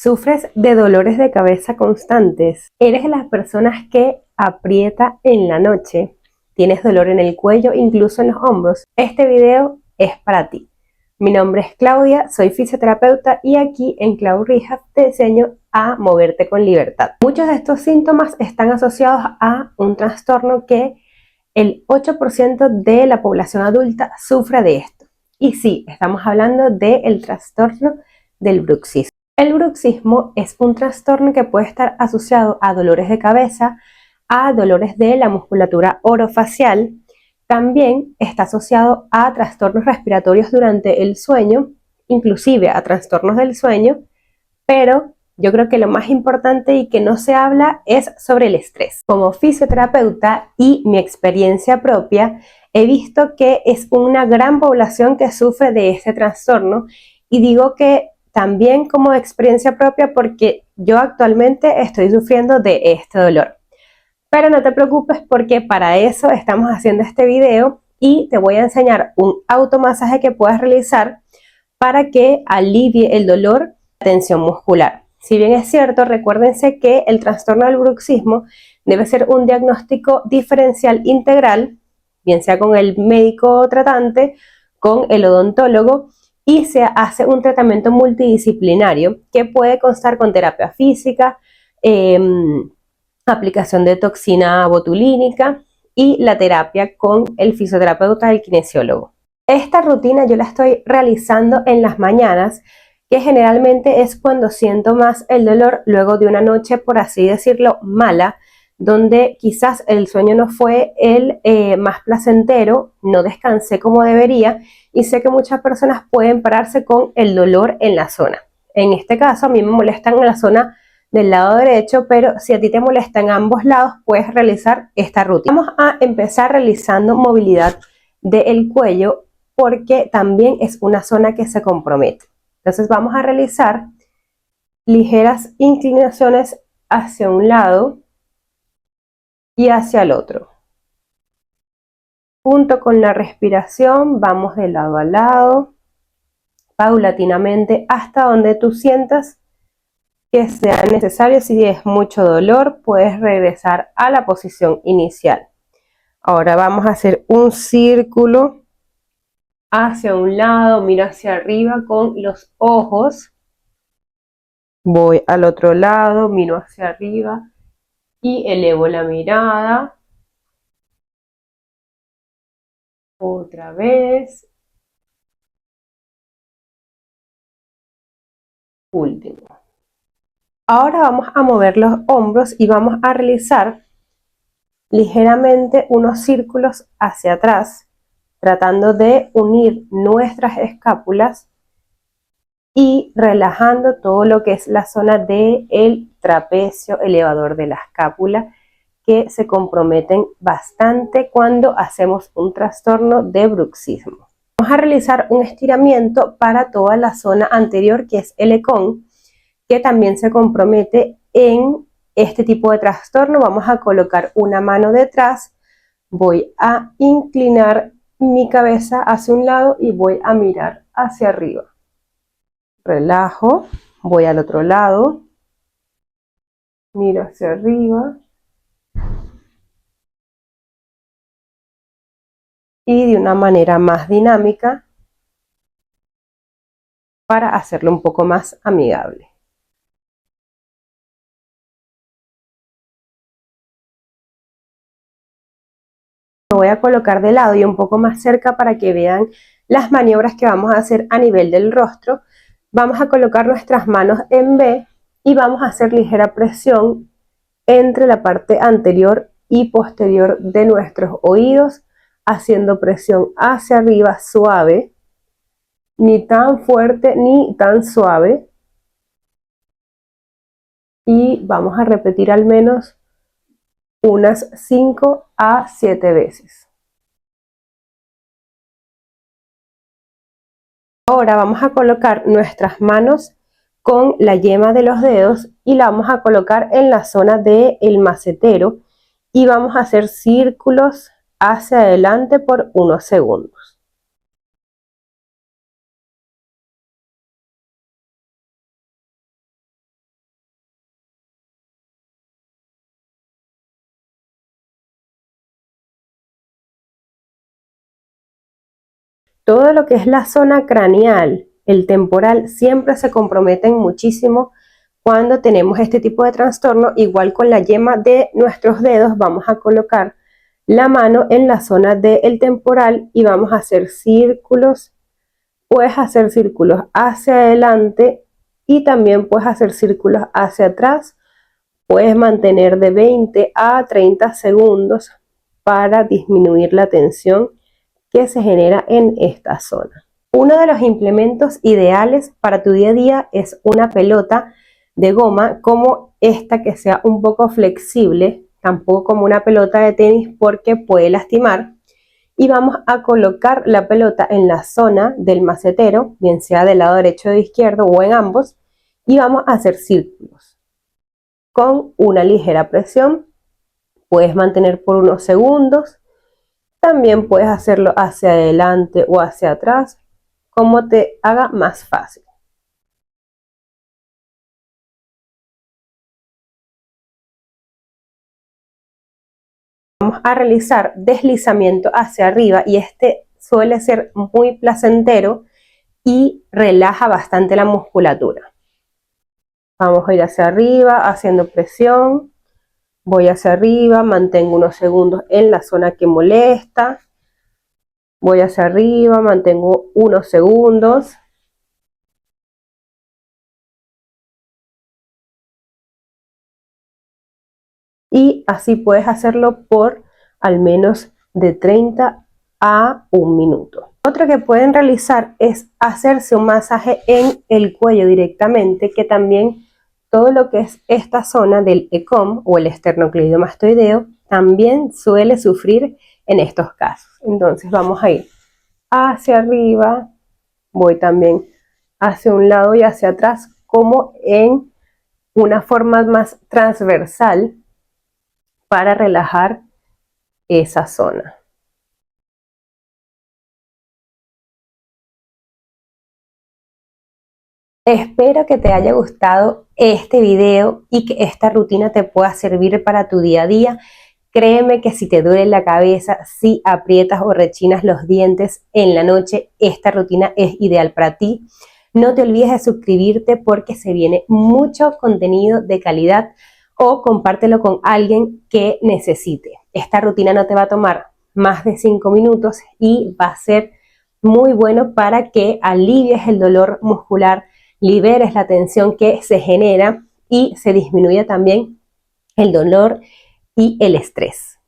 ¿Sufres de dolores de cabeza constantes? ¿Eres de las personas que aprieta en la noche? ¿Tienes dolor en el cuello, incluso en los hombros? Este video es para ti. Mi nombre es Claudia, soy fisioterapeuta y aquí en Clau Rehab te enseño a moverte con libertad. Muchos de estos síntomas están asociados a un trastorno que el 8% de la población adulta sufre de esto. Y sí, estamos hablando del trastorno del bruxismo. El bruxismo es un trastorno que puede estar asociado a dolores de cabeza, a dolores de la musculatura orofacial. También está asociado a trastornos respiratorios durante el sueño, inclusive a trastornos del sueño, pero yo creo que lo más importante y que no se habla es sobre el estrés. Como fisioterapeuta y mi experiencia propia, he visto que es una gran población que sufre de este trastorno y digo que también como experiencia propia porque yo actualmente estoy sufriendo de este dolor. Pero no te preocupes porque para eso estamos haciendo este video y te voy a enseñar un automasaje que puedes realizar para que alivie el dolor y la tensión muscular. Si bien es cierto, recuérdense que el trastorno del bruxismo debe ser un diagnóstico diferencial integral, bien sea con el médico tratante, con el odontólogo, y se hace un tratamiento multidisciplinario que puede constar con terapia física, aplicación de toxina botulínica y la terapia con el fisioterapeuta, el kinesiólogo. Esta rutina yo la estoy realizando en las mañanas, que generalmente es cuando siento más el dolor luego de una noche, por así decirlo, mala, donde quizás el sueño no fue el más placentero, no descansé como debería y sé que muchas personas pueden pararse con el dolor en la zona. En este caso a mí me molestan en la zona del lado derecho, pero si a ti te molesta en ambos lados, puedes realizar esta rutina. Vamos a empezar realizando movilidad del cuello porque también es una zona que se compromete. Entonces vamos a realizar ligeras inclinaciones hacia un lado y hacia el otro. Junto con la respiración vamos de lado a lado, paulatinamente hasta donde tú sientas que sea necesario. Si es mucho dolor, puedes regresar a la posición inicial. Ahora vamos a hacer un círculo hacia un lado, miro hacia arriba con los ojos. Voy al otro lado, miro hacia arriba y elevo la mirada. Otra vez. Último. Ahora vamos a mover los hombros y vamos a realizar ligeramente unos círculos hacia atrás, tratando de unir nuestras escápulas y relajando todo lo que es la zona del trapecio elevador de la escápula, que se comprometen bastante cuando hacemos un trastorno de bruxismo. Vamos a realizar un estiramiento para toda la zona anterior, que es el ecón, que también se compromete en este tipo de trastorno. Vamos a colocar una mano detrás, voy a inclinar mi cabeza hacia un lado y voy a mirar hacia arriba. Relajo, voy al otro lado, miro hacia arriba y de una manera más dinámica para hacerlo un poco más amigable. Me voy a colocar de lado y un poco más cerca para que vean las maniobras que vamos a hacer a nivel del rostro. Vamos a colocar nuestras manos en V y vamos a hacer ligera presión entre la parte anterior y posterior de nuestros oídos, haciendo presión hacia arriba suave, ni tan fuerte ni tan suave. Y vamos a repetir al menos unas 5 a 7 veces. Ahora vamos a colocar nuestras manos con la yema de los dedos y la vamos a colocar en la zona del macetero y vamos a hacer círculos hacia adelante por unos segundos. Todo lo que es la zona craneal, el temporal, siempre se comprometen muchísimo cuando tenemos este tipo de trastorno. Igual con la yema de nuestros dedos vamos a colocar la mano en la zona del temporal y vamos a hacer círculos. Puedes hacer círculos hacia adelante y también puedes hacer círculos hacia atrás. Puedes mantener de 20 a 30 segundos para disminuir la tensión que se genera en esta zona. Uno de los implementos ideales para tu día a día es una pelota de goma como esta, que sea un poco flexible, tampoco como una pelota de tenis porque puede lastimar. Y vamos a colocar la pelota en la zona del macetero, bien sea del lado derecho o de izquierdo o en ambos, y vamos a hacer círculos con una ligera presión. Puedes mantener por unos segundos. También puedes hacerlo hacia adelante o hacia atrás, como te haga más fácil. Vamos a realizar deslizamiento hacia arriba y este suele ser muy placentero y relaja bastante la musculatura. Vamos a ir hacia arriba haciendo presión. Voy hacia arriba, mantengo unos segundos en la zona que molesta. Voy hacia arriba, mantengo unos segundos. Y así puedes hacerlo por al menos de 30 a 1 minuto. Otro que pueden realizar es hacerse un masaje en el cuello directamente, que también todo lo que es esta zona del ECOM o el esternocleidomastoideo también suele sufrir en estos casos. Entonces vamos a ir hacia arriba, voy también hacia un lado y hacia atrás, como en una forma más transversal para relajar esa zona. Espero que te haya gustado este video y que esta rutina te pueda servir para tu día a día. Créeme que si te duele la cabeza, si aprietas o rechinas los dientes en la noche, esta rutina es ideal para ti. No te olvides de suscribirte porque se viene mucho contenido de calidad, o compártelo con alguien que necesite. Esta rutina no te va a tomar más de 5 minutos y va a ser muy bueno para que alivies el dolor muscular, liberes la tensión que se genera y se disminuya también el dolor y el estrés.